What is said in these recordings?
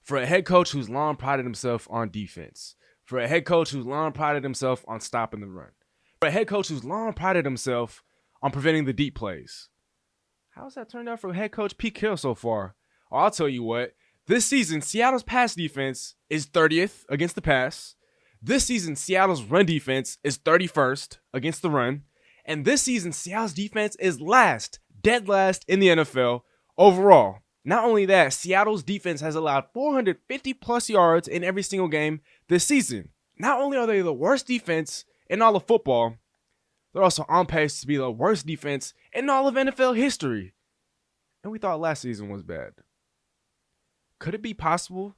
For a head coach who's long prided himself on defense, for a head coach who's long prided himself on stopping the run, for a head coach who's long prided himself on preventing the deep plays. How's that turned out for head coach Pete Carroll so far? Oh, I'll tell you what. This season, Seattle's pass defense is 30th against the pass. This season, Seattle's run defense is 31st against the run. And this season, Seattle's defense is last, dead last in the NFL overall. Not only that, Seattle's defense has allowed 450 plus yards in every single game this season. Not only are they the worst defense in all of football, they're also on pace to be the worst defense in all of NFL history. And we thought last season was bad. Could it be possible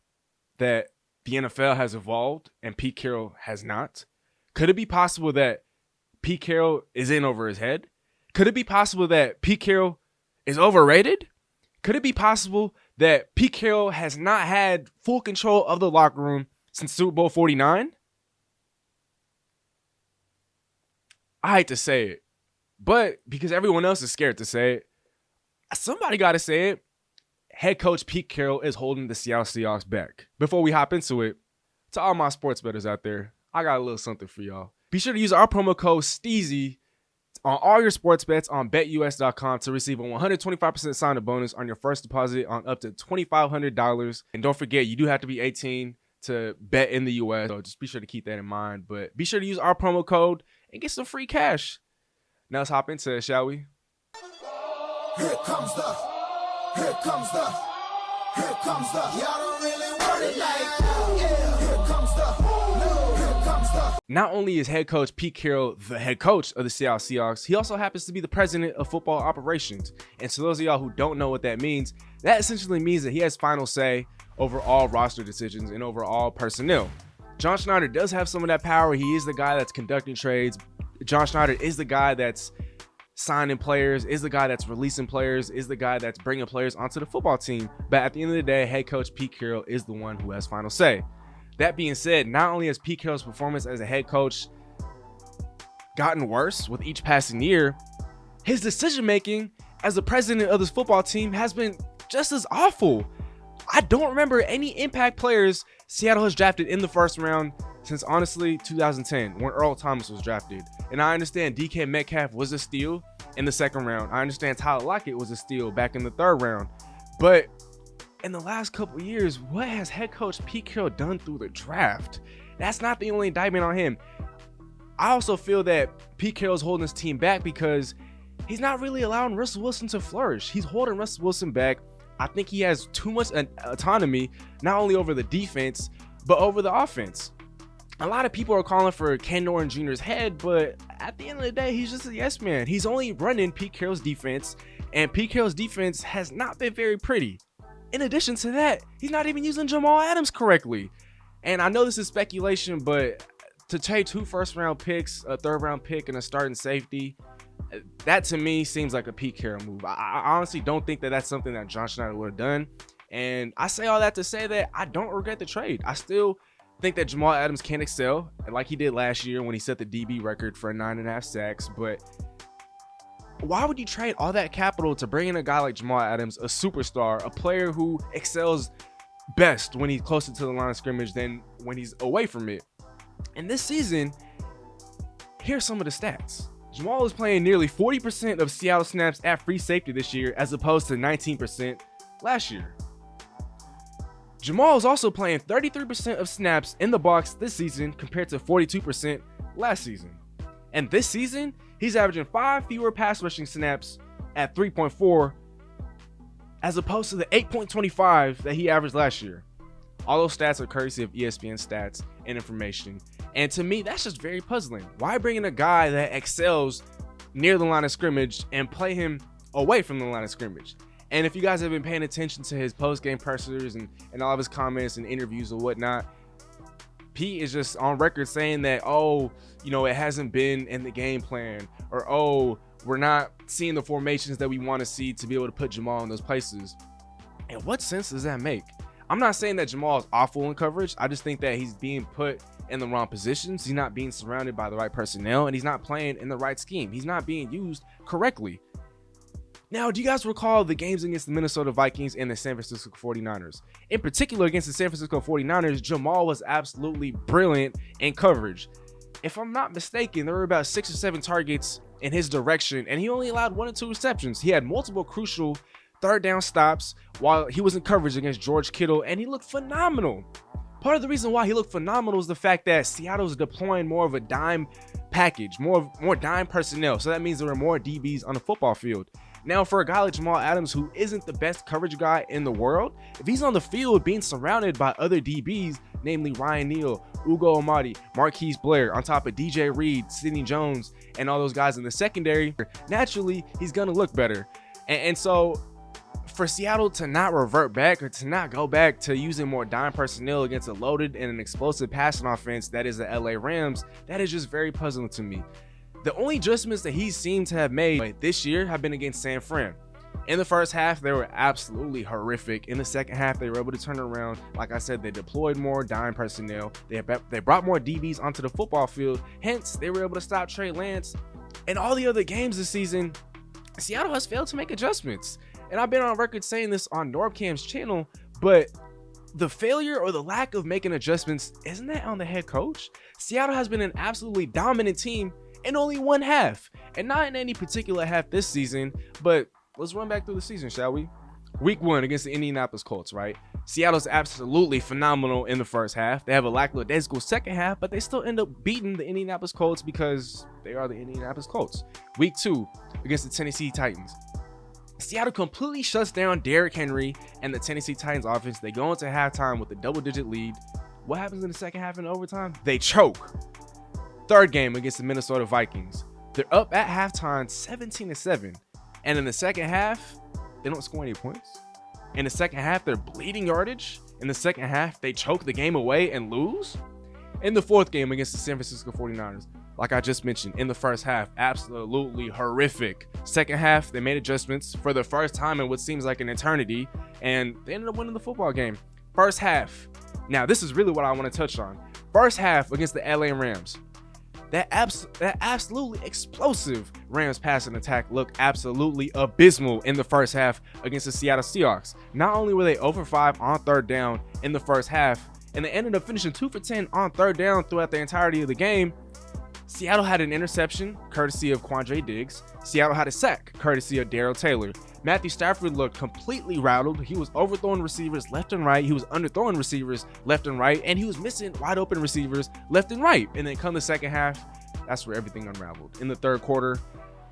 that the NFL has evolved and Pete Carroll has not? Could it be possible that Pete Carroll is in over his head? Could it be possible that Pete Carroll is overrated? Could it be possible that Pete Carroll has not had full control of the locker room since Super Bowl 49? I hate to say it, but because everyone else is scared to say it, somebody got to say it. Head coach Pete Carroll is holding the Seattle Seahawks back. Before we hop into it, to all my sports bettors out there, I got a little something for y'all. Be sure to use our promo code STEEZY on all your sports bets on betus.com to receive a 125% sign-up bonus on your first deposit on up to $2,500. And don't forget, you do have to be 18 to bet in the US, so just be sure to keep that in mind. But be sure to use our promo code and get some free cash. Now let's hop into it, shall we? Here comes the, y'all don't really want it like that. Yeah. Here comes the. Not only is head coach Pete Carroll the head coach of the Seattle Seahawks, he also happens to be the president of football operations. And to those of y'all who don't know what that means, that essentially means that he has final say over all roster decisions and over all personnel. John Schneider does have some of that power. He is the guy that's conducting trades. John Schneider is the guy that's signing players, is the guy that's releasing players, is the guy that's bringing players onto the football team. But at the end of the day, head coach Pete Carroll is the one who has final say. That being said, not only has Pete Carroll's performance as a head coach gotten worse with each passing year, his decision-making as the president of this football team has been just as awful. I don't remember any impact players Seattle has drafted in the first round since, honestly, 2010, when Earl Thomas was drafted. And I understand DK Metcalf was a steal in the second round. I understand Tyler Lockett was a steal back in the third round. But in the last couple of years, what has head coach Pete Carroll done through the draft? That's not the only indictment on him. I also feel that Pete Carroll's holding his team back because he's not really allowing Russell Wilson to flourish. He's holding Russell Wilson back. I think he has too much autonomy, not only over the defense, but over the offense. A lot of people are calling for Ken Norton Jr.'s head, but at the end of the day, he's just a yes man. He's only running Pete Carroll's defense, and Pete Carroll's defense has not been very pretty. In addition to that, he's not even using Jamal Adams correctly. And I know this is speculation, but to trade 2 first-round picks, a third-round pick, and a starting safety, that to me seems like a Pete Carroll move. I honestly don't think that that's something that John Schneider would have done. And I say all that to say that I don't regret the trade. I still think that Jamal Adams can excel like he did last year when he set the DB record for 9.5 sacks. But why would you trade all that capital to bring in a guy like Jamal Adams, a superstar, a player who excels best when he's closer to the line of scrimmage than when he's away from it? And this season, here's some of the stats. Jamal is playing nearly 40% of Seattle snaps at free safety this year as opposed to 19% last year. Jamal is also playing 33% of snaps in the box this season compared to 42% last season. And this season, he's averaging 5 fewer pass rushing snaps at 3.4 as opposed to the 8.25 that he averaged last year. All those stats are courtesy of ESPN stats and information. And to me, that's just very puzzling. Why bring in a guy that excels near the line of scrimmage and play him away from the line of scrimmage? And if you guys have been paying attention to his post-game pressers and all of his comments and interviews or whatnot, Pete is just on record saying that, oh, you know, it hasn't been in the game plan, or, oh, we're not seeing the formations that we want to see to be able to put Jamal in those places. And what sense does that make? I'm not saying that Jamal is awful in coverage. I just think that he's being put in the wrong positions. He's not being surrounded by the right personnel, and he's not playing in the right scheme. He's not being used correctly. Now, do you guys recall the games against the Minnesota Vikings and the San Francisco 49ers? In particular, against the San Francisco 49ers, Jamal was absolutely brilliant in coverage. If I'm not mistaken, there were about 6 or 7 targets in his direction, and he only allowed 1 or 2 receptions. He had multiple crucial third down stops while he was in coverage against George Kittle, and he looked phenomenal. Part of the reason why he looked phenomenal is the fact that Seattle's deploying more of a dime package, more dime personnel. So that means there are more DBs on the football field. Now, for a guy like Jamal Adams, who isn't the best coverage guy in the world, if he's on the field being surrounded by other DBs, namely Ryan Neal, Ugo Amadi, Marquise Blair, on top of DJ Reed, Sidney Jones, and all those guys in the secondary, naturally, he's going to look better. And so for Seattle to not revert back or to not go back to using more dime personnel against a loaded and an explosive passing offense that is the LA Rams, that is just very puzzling to me. The only adjustments that he seemed to have made this year have been against San Fran. In the first half, they were absolutely horrific. In the second half, they were able to turn it around. Like I said, they deployed more dime personnel. They brought more DBs onto the football field. Hence, they were able to stop Trey Lance. In all the other games this season, Seattle has failed to make adjustments. And I've been on record saying this on NorbCam's channel, but the failure or the lack of making adjustments, isn't that on the head coach? Seattle has been an absolutely dominant team in only one half, and not in any particular half this season, but let's run back through the season, shall we? Week 1 against the Indianapolis Colts, right? Seattle's absolutely phenomenal in the first half. They have a lackadaisical second half, but they still end up beating the Indianapolis Colts because they are the Indianapolis Colts. Week 2 against the Tennessee Titans. Seattle completely shuts down Derrick Henry and the Tennessee Titans offense. They go into halftime with a double-digit lead. What happens in the second half in overtime? They choke. Third game against the Minnesota Vikings. They're up at halftime 17-7. And in the second half, they don't score any points. In the second half, they're bleeding yardage. In the second half, they choke the game away and lose. In the fourth game against the San Francisco 49ers, like I just mentioned, in the first half, absolutely horrific. Second half, they made adjustments for the first time in what seems like an eternity, and they ended up winning the football game. First half. Now, this is really what I want to touch on. First half against the LA Rams. That absolutely explosive Rams passing attack looked absolutely abysmal in the first half against the Seattle Seahawks. Not only were they 0 for 5 on third down in the first half, and they ended up finishing 2 for 10 on third down throughout the entirety of the game, Seattle had an interception, courtesy of Quandre Diggs. Seattle had a sack, courtesy of Darrell Taylor. Matthew Stafford looked completely rattled. He was overthrowing receivers left and right. He was underthrowing receivers left and right. And he was missing wide open receivers left and right. And then come the second half, that's where everything unraveled. In the third quarter,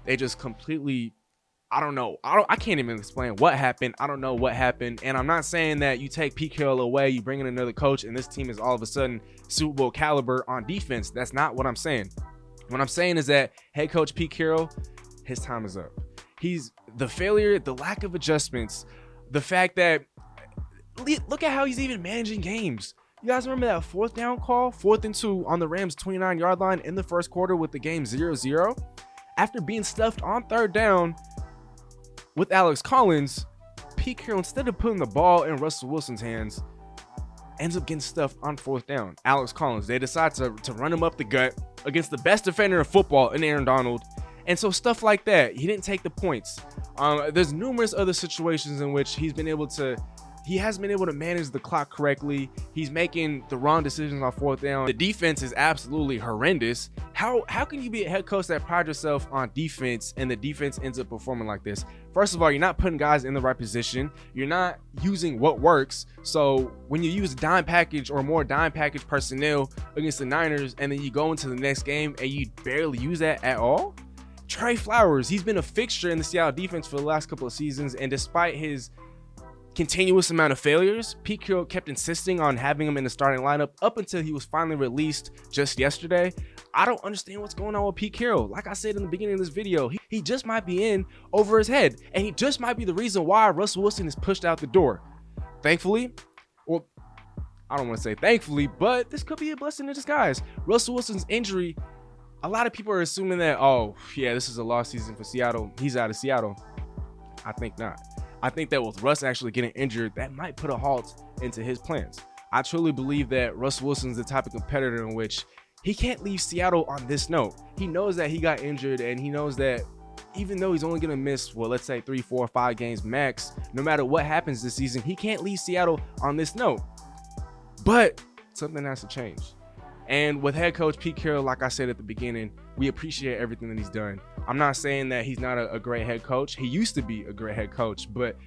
they just completely, I can't even explain what happened. I don't know what happened. And I'm not saying that you take Pete Carroll away, you bring in another coach, and this team is all of a sudden Super Bowl caliber on defense. That's not what I'm saying. What I'm saying is that head coach Pete Carroll, his time is up. He's the failure, the lack of adjustments, the fact that, look at how he's even managing games. You guys remember that 4th down call, 4th and 2 on the Rams 29-yard line in the first quarter with the game 0-0? After being stuffed on third down with Alex Collins, Pete Carroll, instead of putting the ball in Russell Wilson's hands, ends up getting stuffed on 4th down. Alex Collins, they decide to run him up the gut against the best defender in football in Aaron Donald. And so stuff like that, he didn't take the points. There's numerous other situations in which he hasn't been able to manage the clock correctly. He's making the wrong decisions on 4th down. The defense is absolutely horrendous. How can you be a head coach that prides yourself on defense and the defense ends up performing like this? First of all, you're not putting guys in the right position. You're not using what works. So when you use dime package or more dime package personnel against the Niners, and then you go into the next game and you barely use that at all. Trey Flowers, he's been a fixture in the Seattle defense for the last couple of seasons, and despite his continuous amount of failures, Pete Carroll kept insisting on having him in the starting lineup up until he was finally released just yesterday. I don't understand what's going on with Pete Carroll. Like I said in the beginning of this video, he just might be in over his head, and he just might be the reason why Russell Wilson is pushed out the door. Thankfully, well, I don't want to say thankfully, but this could be a blessing in disguise. Russell Wilson's injury, a lot of people are assuming that, oh yeah, this is a lost season for Seattle. He's out of Seattle. I think not. I think that with Russ actually getting injured, that might put a halt into his plans. I truly believe that Russell Wilson's the type of competitor in which he can't leave Seattle on this note. He knows that he got injured, and he knows that even though he's only going to miss, well, let's say 3, 4, 5 games max, no matter what happens this season, he can't leave Seattle on this note. But something has to change. And with head coach Pete Carroll, like I said at the beginning, we appreciate everything that he's done. I'm not saying that he's not a great head coach. He used to be a great head coach, but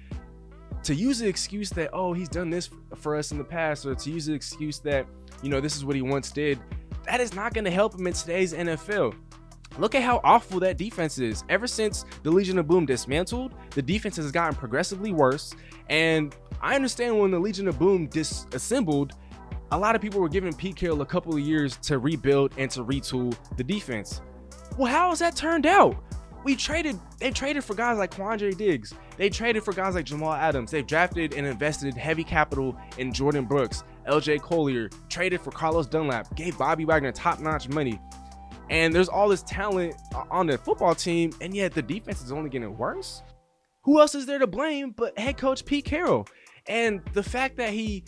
to use the excuse that, oh, he's done this for us in the past, or to use the excuse that, you know, this is what he once did, that is not going to help him in today's NFL. Look at how awful that defense is. Ever since the Legion of Boom dismantled, the defense has gotten progressively worse. And I understand when the Legion of Boom disassembled, a lot of people were giving Pete Carroll a couple of years to rebuild and to retool the defense. Well, how has that turned out? They traded for guys like Quandre Diggs. They traded for guys like Jamal Adams. They've drafted and invested heavy capital in Jordan Brooks, LJ Collier, traded for Carlos Dunlap, gave Bobby Wagner top-notch money. And there's all this talent on the football team, and yet the defense is only getting worse. Who else is there to blame but head coach Pete Carroll? And the fact that he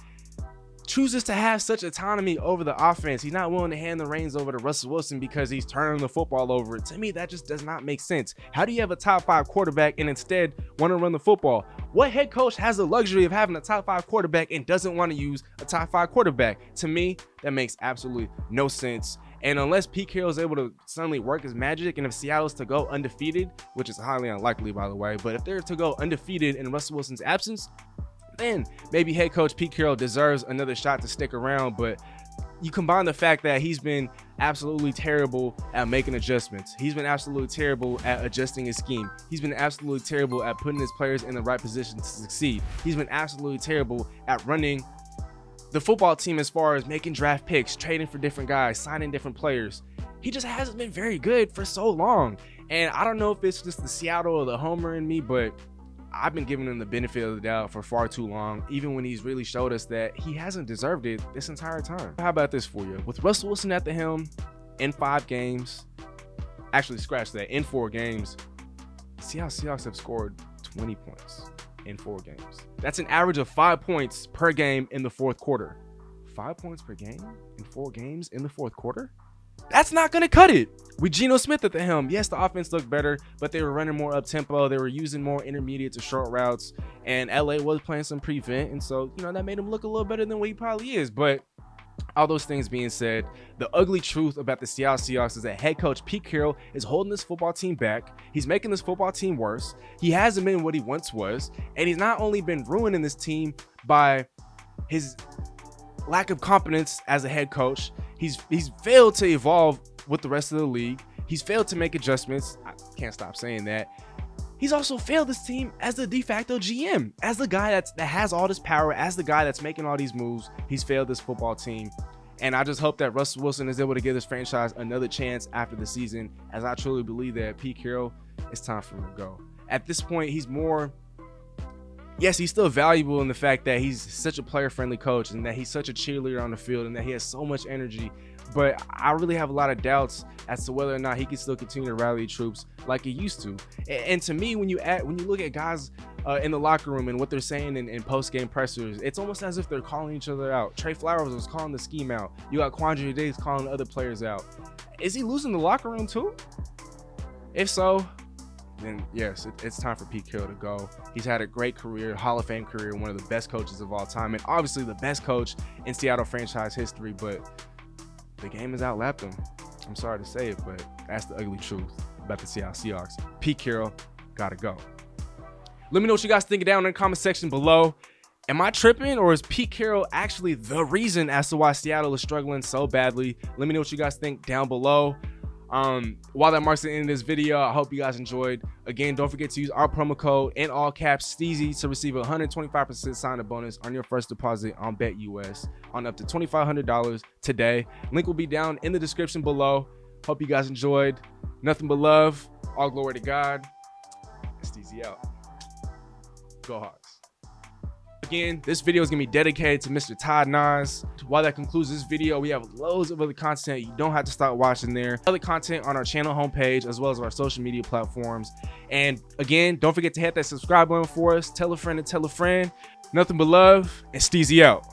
chooses to have such autonomy over the offense, he's not willing to hand the reins over to Russell Wilson because he's turning the football over. To me, that just does not make sense. How do you have a top 5 quarterback and instead want to run the football? What head coach has the luxury of having a top 5 quarterback and doesn't want to use a top 5 quarterback? To me, that makes absolutely no sense. And unless Pete Carroll is able to suddenly work his magic, and if Seattle's to go undefeated, which is highly unlikely, by the way, but if they're to go undefeated in Russell Wilson's absence, then maybe head coach Pete Carroll deserves another shot to stick around. But you combine the fact that he's been absolutely terrible at making adjustments. He's been absolutely terrible at adjusting his scheme. He's been absolutely terrible at putting his players in the right position to succeed. He's been absolutely terrible at running the football team as far as making draft picks, trading for different guys, signing different players. He just hasn't been very good for so long. And I don't know if it's just the Seattle or the homer in me, but I've been giving him the benefit of the doubt for far too long, even when he's really showed us that he hasn't deserved it this entire time. How about this for you? With Russell Wilson at the helm in 5 games, actually scratch that, in 4 games, Seahawks have scored 20 points in 4 games. That's an average of 5 points per game in the fourth quarter. 5 points per game in 4 games in the fourth quarter? That's not going to cut it. With Geno Smith at the helm, yes, the offense looked better, but they were running more up-tempo. They were using more intermediate to short routes, and LA was playing some prevent, and so, you know, that made him look a little better than what he probably is. But all those things being said, the ugly truth about the Seattle Seahawks is that head coach Pete Carroll is holding this football team back. He's making this football team worse. He hasn't been what he once was, and he's not only been ruining this team by his lack of competence as a head coach, he's failed to evolve with the rest of the league. He's failed to make adjustments. I can't stop saying that. He's also failed this team as the de facto GM, as the guy that has all this power, as the guy that's making all these moves. He's failed this football team. And I just hope that Russell Wilson is able to give this franchise another chance after the season, as I truly believe that Pete Carroll, it's time for him to go. At this point, he's more, yes, he's still valuable in the fact that he's such a player-friendly coach and that he's such a cheerleader on the field and that he has so much energy. But I really have a lot of doubts as to whether or not he can still continue to rally troops like he used to. And to me, when you look at guys in the locker room and what they're saying in post-game pressers, it's almost as if they're calling each other out. Trey Flowers was calling the scheme out. You got Quandre Diggs calling other players out. Is he losing the locker room too? If so, then yes, it's time for Pete Carroll to go. He's had a great career, Hall of Fame career, one of the best coaches of all time, and obviously the best coach in Seattle franchise history, but the game has outlapped him. I'm sorry to say it, but that's the ugly truth about the Seattle Seahawks. Pete Carroll gotta go. Let me know what you guys think down in the comment section below. Am I tripping, or is Pete Carroll actually the reason as to why Seattle is struggling so badly? Let me know what you guys think down below. While that marks the end of this video, I hope you guys enjoyed. Again, don't forget to use our promo code in all caps Steezy to receive a 125% sign-up bonus on your first deposit on BetUS on up to $2,500 today. Link will be down in the description below. Hope you guys enjoyed. Nothing but love. All glory to God. Steezy out. Go Hawks. Again, this video is going to be dedicated to Mr. Todd Nas. While that concludes this video, we have loads of other content. You don't have to stop watching there. Other content on our channel homepage, as well as our social media platforms. And again, don't forget to hit that subscribe button for us. Tell a friend and tell a friend. Nothing but love, and Steezy out.